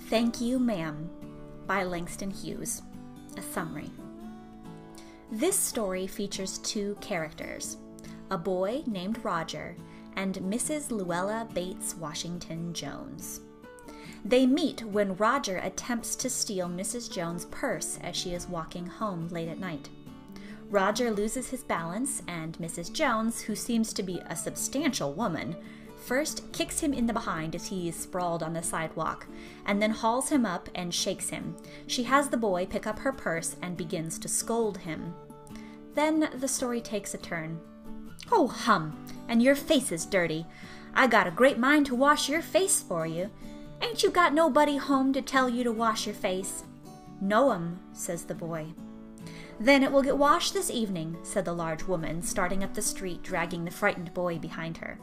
Thank You, Ma'am by Langston Hughes. A summary. This story features two characters, a boy named Roger and Mrs. Luella Bates Washington Jones. They meet when Roger attempts to steal Mrs. Jones' purse as she is walking home late at night. Roger loses his balance, and Mrs. Jones, who seems to be a substantial woman, first kicks him in the behind as he is sprawled on the sidewalk, and then hauls him up and shakes him. She has the boy pick up her purse and begins to scold him. Then the story takes a turn. "Oh, hum, and your face is dirty. I got a great mind to wash your face for you. Ain't you got nobody home to tell you to wash your face?" "No'm," says the boy. "Then it will get washed this evening," said the large woman, starting up the street, dragging the frightened boy behind her.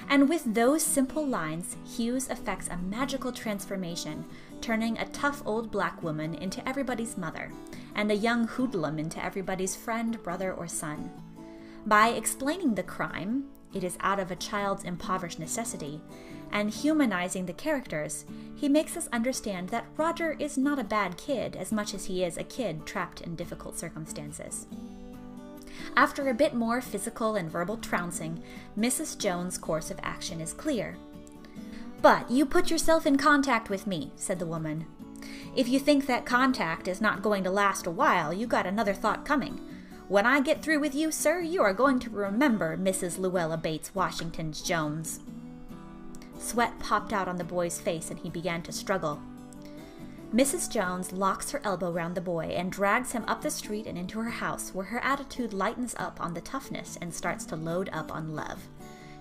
And with those simple lines, Hughes effects a magical transformation, turning a tough old black woman into everybody's mother, and a young hoodlum into everybody's friend, brother, or son. By explaining the crime, it is out of a child's impoverished necessity, and humanizing the characters, he makes us understand that Roger is not a bad kid as much as he is a kid trapped in difficult circumstances. After a bit more physical and verbal trouncing, Mrs. Jones' course of action is clear. "But you put yourself in contact with me," said the woman. "If you think that contact is not going to last a while, you got another thought coming. When I get through with you, sir, you are going to remember Mrs. Luella Bates Washington Jones." Sweat popped out on the boy's face and he began to struggle. Mrs. Jones locks her elbow round the boy and drags him up the street and into her house, where her attitude lightens up on the toughness and starts to load up on love.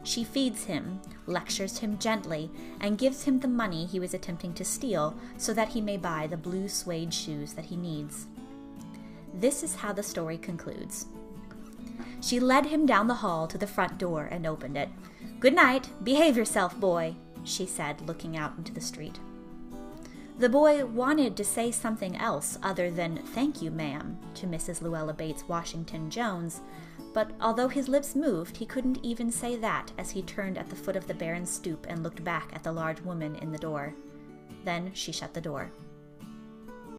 She feeds him, lectures him gently, and gives him the money he was attempting to steal so that he may buy the blue suede shoes that he needs. This is how the story concludes. She led him down the hall to the front door and opened it. "Good night. Behave yourself, boy," she said, looking out into the street. The boy wanted to say something else other than "Thank you, ma'am," to Mrs. Luella Bates Washington Jones, but although his lips moved, he couldn't even say that as he turned at the foot of the barren stoop and looked back at the large woman in the door. Then she shut the door.